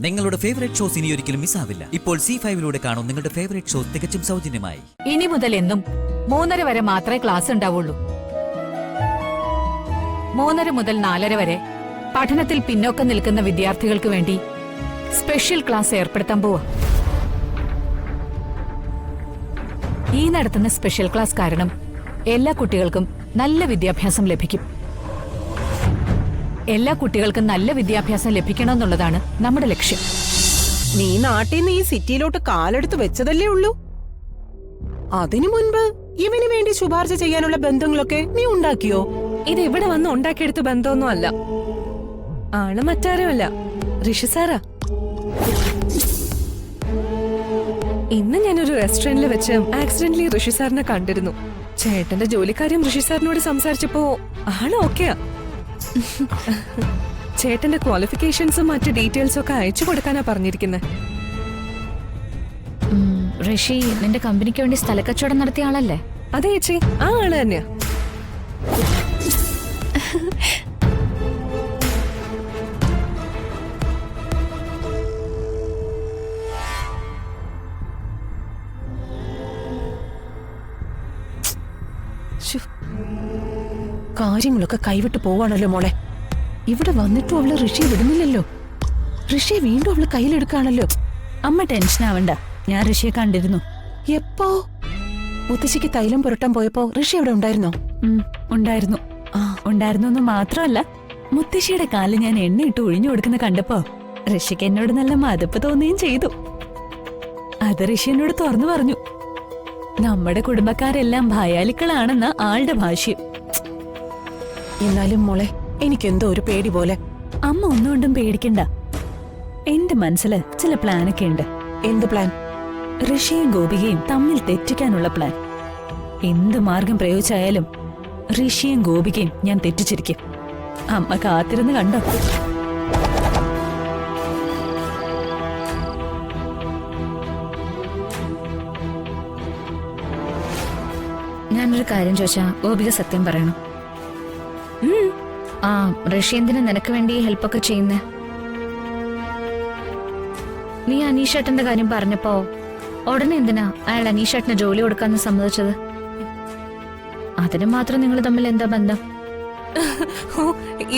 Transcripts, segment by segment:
നിങ്ങളുടെ favourite shows ഇനി ഒരിക്കലും മിസ്സാവില്ല. ഇപ്പോൾ C5 കാണും നിങ്ങളുടെ ഫേവറേറ്റ് ഷോസ് തികച്ചും സൗജന്യമായി. ഇനി മുതൽ എന്നും 3:30 വരെ മാത്രമേ ക്ലാസ് ഉണ്ടാവുള്ളൂ. 3:30 മുതൽ 4:30 വരെ പഠനത്തിൽ പിന്നോക്കം നിൽക്കുന്ന വിദ്യാർത്ഥികൾക്ക് വേണ്ടി സ്പെഷ്യൽ ക്ലാസ് ഏർപ്പെടുത്താൻ പോവാ. ഈ നടത്തുന്ന സ്പെഷ്യൽ ക്ലാസ് കാരണം എല്ലാ കുട്ടികൾക്കും നല്ല വിദ്യാഭ്യാസം ലഭിക്കും. എല്ലാ കുട്ടികൾക്കും നല്ല വിദ്യാഭ്യാസം ലഭിക്കണമെന്നുള്ളതാണ് നമ്മുടെ ലക്ഷ്യം. നീ നാട്ടിൽ നിന്ന് ഈ സിറ്റിയിലോട്ട് കാലെടുത്ത് വെച്ചതല്ലേ ഉള്ളൂ. അതിനു മുൻപ് ഇവന് വേണ്ടി ശുപാർശ ചെയ്യാനുള്ള ബന്ധങ്ങളൊക്കെ നീ ഉണ്ടാക്കിയോ? ഇത് ഇവിടെ വന്ന് ഉണ്ടാക്കിയെടുത്ത ബന്ധമൊന്നും അല്ല. ആണ് മറ്റാരുമല്ല, ഋഷി സാറാ. ഇന്ന് ഞാനൊരു റെസ്റ്റോറന്റിൽ വെച്ച് ആക്സിഡന്റലി ഋഷി സാറിനെ കണ്ടിരുന്നു. ചേട്ടന്റെ ജോലിക്കാര്യം ഋഷി സാറിനോട് സംസാരിച്ചപ്പോ ആള് ഓക്കെയാ. ചേട്ടന്റെ ക്വാളിഫിക്കേഷൻസും മറ്റു ഡീറ്റെയിൽസും ഒക്കെ അയച്ചു കൊടുക്കാനാ പറഞ്ഞിരിക്കുന്നത്. ഋഷി നിന്റെ കമ്പനിക്ക് വേണ്ടി സ്ഥലക്കച്ചവടം നടത്തിയ ആളല്ലേ? അതെ ചേച്ചി, ആ ആള് തന്നെയാ. കാര്യങ്ങളൊക്കെ കൈവിട്ട് പോവാണല്ലോ മോളെ. ഇവിടെ വന്നിട്ടും അവള് ഋഷിയെ വിടുന്നില്ലല്ലോ. ഋഷിയെ വീണ്ടും അവള് കയ്യിലെടുക്കാണല്ലോ. അമ്മ ടെൻഷൻ ആവണ്ട, ഞാൻ ഋഷിയെ കണ്ടിരുന്നു. എപ്പോ? മുത്തശ്ശിക്ക് തൈലം പുരട്ടാൻ പോയപ്പോ ഋഷി അവിടെ ഉണ്ടായിരുന്നോ? ഉണ്ടായിരുന്നു. ഉണ്ടായിരുന്നു എന്ന് മാത്രമല്ല, മുത്തശ്ശിയുടെ കാലിൽ ഞാൻ എണ്ണയിട്ട് ഒഴിഞ്ഞു കൊടുക്കുന്ന കണ്ടപ്പോ ഋഷിക്ക് എന്നോട് നല്ല മതിപ്പ് തോന്നുകയും ചെയ്തു. അത് ഋഷി എന്നോട് തുറന്നു പറഞ്ഞു. നമ്മുടെ കുടുംബക്കാരെല്ലാം ഭയാലിക്കളാണെന്ന ആളുടെ ഭാഷ്യം. എന്നാലും മോളെ, എനിക്കെന്തോ ഒരു പേടി പോലെ. അമ്മ ഒന്നുകൊണ്ടും പേടിക്കണ്ട. എന്റെ മനസ്സില് ചില പ്ലാനൊക്കെ ഉണ്ട്. എന്ത് പ്ലാൻ? ഋഷിയും ഗോപികയും തമ്മിൽ തെറ്റിക്കാനുള്ള പ്ലാൻ. എന്ത് മാർഗം പ്രയോഗിച്ചായാലും ഋഷിയും ഗോപികയും ഞാൻ തെറ്റിച്ചിരിക്കും. അമ്മ കാത്തിരുന്ന് കണ്ടോ. ഞാനൊരു കാര്യം ചോദിച്ചാ ഗോപിക സത്യം പറയണം. ആ ഋഷി എന്തിനാ നിനക്ക് വേണ്ടി ഹെൽപ്പൊക്കെ ചെയ്യുന്നേ? നീ അനീഷേട്ടന്റെ കാര്യം പറഞ്ഞപ്പോ ഉടനെ എന്തിനാ അയാൾ അനീഷേട്ടന് ജോലി കൊടുക്കാന്ന് സമ്മതിച്ചത്? അതിന് മാത്രം നിങ്ങൾ തമ്മിൽ എന്താ ബന്ധം? ഓ,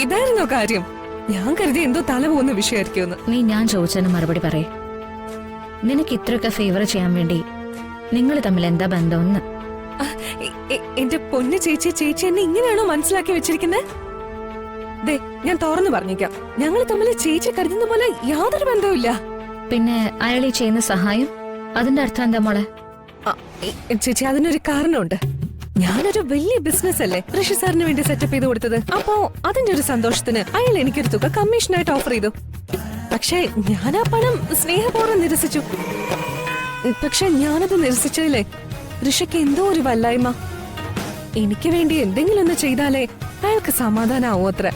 ഇതായിരുന്നോ കാര്യം? ഞാൻ കരുതി എന്തോ തല പോകുന്ന വിഷയമായിരിക്കും. നീ ഞാൻ ചോദിച്ചതിന് മറുപടി പറയേ. നിനക്ക് ഇത്രയൊക്കെ ഫേവർ ചെയ്യാൻ വേണ്ടി നിങ്ങൾ തമ്മിൽ എന്താ ബന്ധമെന്ന്? എന്റെ പൊന്നു ചേച്ചി, ചേച്ചി എന്നെ ഇങ്ങനെയാണോ മനസ്സിലാക്കി വെച്ചിരിക്കുന്നത്? ദേ, ഞാൻ തുറന്നു പറഞ്ഞേക്കാം, ഞങ്ങൾ തമ്മിൽ ചേച്ചി കരുതുന്ന പോലെ യാതൊരു ബന്ധവുമില്ല. പിന്നെ അയാൾ ഈ ചെയ്യുന്ന സഹായം, അതിന്റെ അർത്ഥം എന്താ മോളെ? ചേച്ചി, അതിനൊരു കാരണമുണ്ട്. ഞാനൊരു വലിയ ബിസിനസ് അല്ലേ ഋഷി സാറിന് വേണ്ടി സെറ്റപ്പ് ചെയ്ത് കൊടുത്തത്. അപ്പോ അതിന്റെ ഒരു സന്തോഷത്തിന് അയാൾ എനിക്കൊരു തുക കമ്മീഷനായിട്ട് ഓഫർ ചെയ്തു. പക്ഷേ ഞാൻ ആ പണം സ്നേഹപൂർവ്വം നിരസിച്ചു. പക്ഷെ ഞാനത് നിരസിച്ചതില്ലേ ഋഷിക്ക് എന്തോ ഒരു വല്ലായ്മ. എനിക്ക് വേണ്ടി എന്തെങ്കിലും ഒന്ന് ചെയ്താലേ അയാൾക്ക് സമാധാനാവോ അത്ര.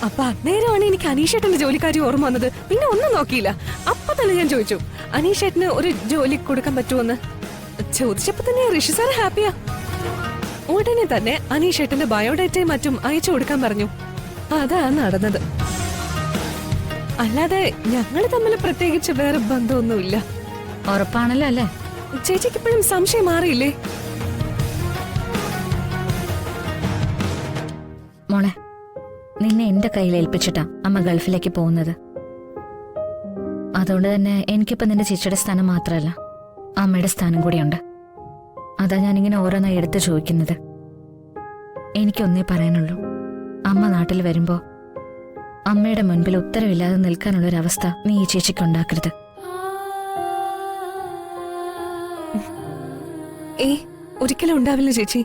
അപ്പൊ അന്നേരമാണ് എനിക്ക് അനീഷേട്ടന്റെ ജോലിക്കാരി ഓർമ്മ വന്നത്. പിന്നെ ഒന്നും നോക്കിയില്ല, അപ്പൊ തന്നെ ഞാൻ ചോദിച്ചു അനീഷേട്ടന് ഒരു ജോലി കൊടുക്കാൻ പറ്റുമോന്ന്. ചോദിച്ചപ്പോ തന്നെ ഋഷി സാർ ഹാപ്പിയാ. ഉടനെ തന്നെ അനീഷേട്ടന്റെ ബയോഡേറ്റയും മറ്റും അയച്ചു കൊടുക്കാൻ പറഞ്ഞു. അതാ നടന്നത്. അല്ലാതെ ഞങ്ങൾ തമ്മിൽ പ്രത്യേകിച്ച് വേറെ ബന്ധമൊന്നുമില്ല. ഉറപ്പാണല്ലോ അല്ലേ? ചേച്ചിക്ക് ഇപ്പോഴും സംശയം മാറിയില്ലേ? മോളെ, നിന്നെ എന്റെ കയ്യിൽ ഏൽപ്പിച്ചിട്ടാ അമ്മ ഗൾഫിലേക്ക് പോകുന്നത്. അതുകൊണ്ട് തന്നെ എനിക്കിപ്പോ നിന്റെ ചേച്ചിയുടെ സ്ഥാനം മാത്രമല്ല, അമ്മയുടെ സ്ഥാനം കൂടിയുണ്ട്. അതാ ഞാനിങ്ങനെ ഓരോന്നായി എടുത്ത് ചോദിക്കുന്നത്. എനിക്കൊന്നേ പറയാനുള്ളൂ, അമ്മ നാട്ടിൽ വരുമ്പോ അമ്മയുടെ മുൻപിൽ ഉത്തരവില്ലാതെ നിൽക്കാനുള്ളൊരവസ്ഥ നീ ഈ ചേച്ചിക്ക് ഉണ്ടാക്കരുത്. ഒരിക്കലും ഉണ്ടാവില്ല ചേച്ചി,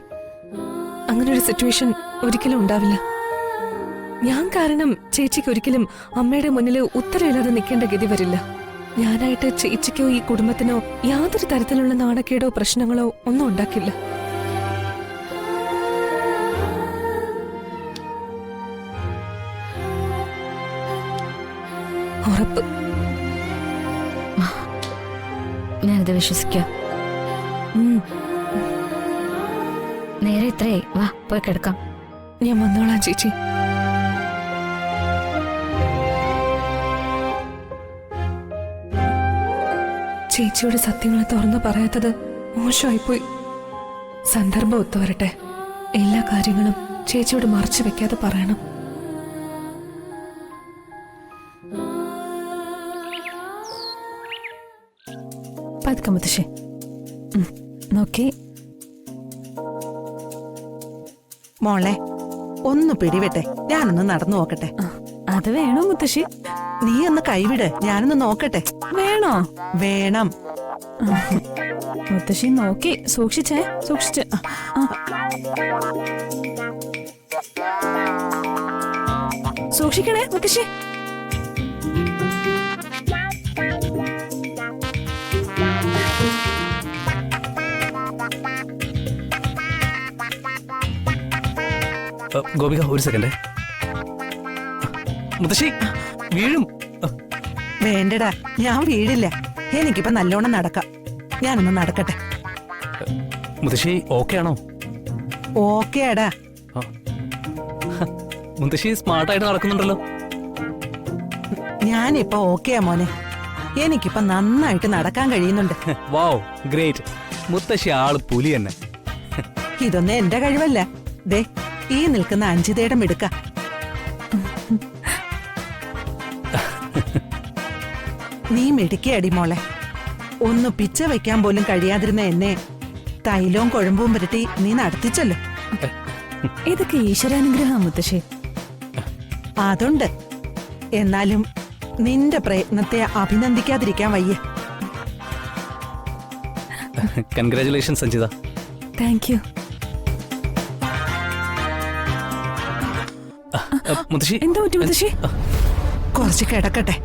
അങ്ങനൊരു സിറ്റുവേഷൻ ഒരിക്കലും ഉണ്ടാവില്ല. ഞാൻ കാരണം ചേച്ചിക്ക് ഒരിക്കലും അമ്മയുടെ മുന്നിൽ ഉത്തരവില്ലാതെ നിൽക്കേണ്ട ഗതി വരില്ല. ഞാനായിട്ട് ചേച്ചിക്കോ ഈ കുടുംബത്തിനോ യാതൊരു തരത്തിലുള്ള നാണക്കേടോ പ്രശ്നങ്ങളോ ഒന്നും ഉണ്ടാക്കില്ല. ഉറപ്പ്. ഞാനത് വിശ്വസിക്കാം. നേരെ ഇത്രേ, വാ പോയി കിടക്കാം. ഞാൻ വന്നോളാം ചേച്ചി. ചേച്ചിയോട് സത്യങ്ങൾ തുറന്നു പറയാത്തത് മോശമായിപ്പോയി. സന്ദർഭം ഒത്തുവരട്ടെ. എല്ലാ കാര്യങ്ങളും ചേച്ചിയോട് മറച്ചു വെക്കാതെ പറയണം. പതുക്കെ മുത്തശ്ശി. നോക്കി. മോളെ ഒന്ന് പിടിവിട്ടെ, ഞാനൊന്ന് നടന്നു നോക്കട്ടെ. അത് വേണോ മുത്തശ്ശി? നീ ഒന്ന് കൈവിട്, ഞാനൊന്ന് നോക്കട്ടെ. വേണോ? വേണം. മുത്തശ്ശി നോക്കി സൂക്ഷിച്ചേ, സൂക്ഷിച്ച്. സൂക്ഷിക്കണേ മുത്തശ്ശി. ഗോപിക ഒരു സെക്കൻഡ്. മുത്തശ്ശി വീഴും. വേണ്ടടാ, ഞാൻ വീഴില്ല. എനിക്കിപ്പോ നല്ലോണം നടക്കാം. ഞാനൊന്ന് നടക്കട്ടെ. മുത്തശ്ശി ഓക്കെ ആണോ? ഓക്കേടാ. മുത്തശ്ശി സ്മാർട്ടായിട്ട് നടക്കുന്നുണ്ടല്ലോ. ഞാനിപ്പോ ഓക്കെയാ മോനെ. എനിക്കിപ്പോ നന്നായിട്ട് നടക്കാൻ കഴിയുന്നുണ്ട്. വാവ്, ഗ്രേറ്റ്. മുത്തശ്ശി ആള് പുലി തന്നെ. ഇതൊന്നും എന്റെ കഴിവല്ല. ദേ, ഈ നിൽക്കുന്ന അഞ്ചിതയുടെ മിടുക്ക. നീ മിടുക്കിയടി മോളെ. ഒന്ന് പിച്ച വെക്കാൻ പോലും കഴിയാതിരുന്ന എന്നെ തൈലവും കുഴമ്പും പുരട്ടി നീ നടത്തിച്ചല്ലോ. ഇതൊക്കെ ഈശ്വരാനുഗ്രഹം മുത്തശ്ശി. അതുണ്ട്. എന്നാലും നിന്റെ പ്രയത്നത്തെ അഭിനന്ദിക്കാതിരിക്കാൻ വയ്യ. കൺഗ്രാറ്റുലേഷൻ സഞ്ജിത. Thank you. മുത്തശ്ശി എന്താ പറ്റി മുത്തശ്ശി? കുറച്ച് കിടക്കട്ടെ.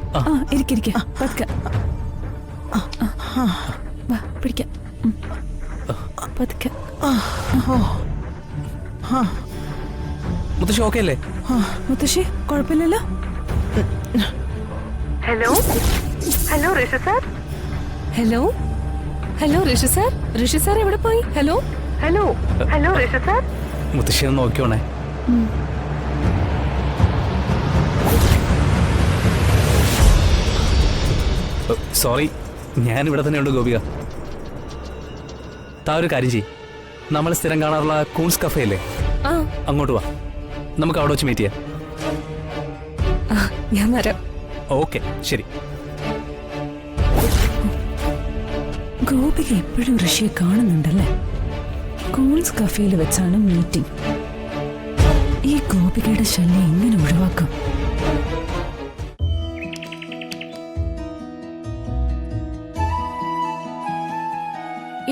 ഇരിക്ക പതുക്കെ. വാ പിടിക്കാം. പതുക്കെ. മുത്തശ്ശി ഓക്കെ അല്ലേ? മുത്തശ്ശി കുഴപ്പമില്ലല്ലോ. ഹലോ ഹലോ ഋഷി സാർ. ഹലോ ഹലോ ഋഷി സാർ. ഋഷി സാർ എവിടെ പോയി? ഹലോ ഹലോ ഹലോ ഋഷി സാർ. മുത്തശ്ശി ഒന്ന് നോക്കിയോണേ. സോറി, ഞാൻ ഇവിടെ തന്നെ ഉണ്ട് ഗോപിക. താ ഒരു കാര്യം ചെയ്യ്, നമ്മൾ സ്ഥിരം കാണാറുള്ള കൂൺസ് കഫേ അല്ലേ, അങ്ങോട്ട് വാ. നമുക്ക് അവിടെ വെച്ച് മീറ്റ് ചെയ്യാം. ഞാൻ വരാം. ഓക്കെ ശരി. ഗോപിക എപ്പോഴും ഋഷിയെ കാണുന്നുണ്ടല്ലേ. കൂൺസ് കഫേയിൽ വെച്ചാണ് മീറ്റിംഗ്. ഈ ഗോപികയുടെ ശല്യം എങ്ങനെ ഒഴിവാക്കും?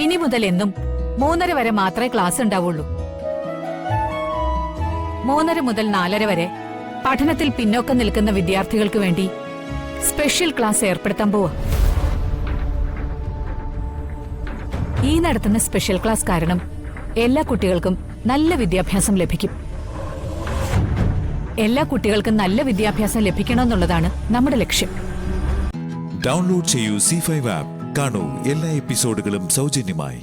ഇനി മുതൽ എന്നും 3:30 വരെ മാത്രമേ ക്ലാസ് ഉണ്ടാവുള്ളൂ. 3:30 മുതൽ 4:30 വരെ പഠനത്തിൽ പിന്നോക്കം നിൽക്കുന്ന വിദ്യാർത്ഥികൾക്ക് വേണ്ടി സ്പെഷ്യൽ ക്ലാസ് ഏർപ്പെടുത്താൻ പോവാ. ഈ നടത്തുന്ന സ്പെഷ്യൽ ക്ലാസ് കാരണം എല്ലാ കുട്ടികൾക്കും നല്ല വിദ്യാഭ്യാസം ലഭിക്കും. എല്ലാ കുട്ടികൾക്കും നല്ല വിദ്യാഭ്യാസം ലഭിക്കണമെന്നുള്ളതാണ് നമ്മുടെ ലക്ഷ്യം. ഡൗൺലോഡ് ചെയ്യൂ C5 ആപ്പ്. കാണൂ എല്ലാ എപ്പിസോഡുകളും സൗജന്യമായി.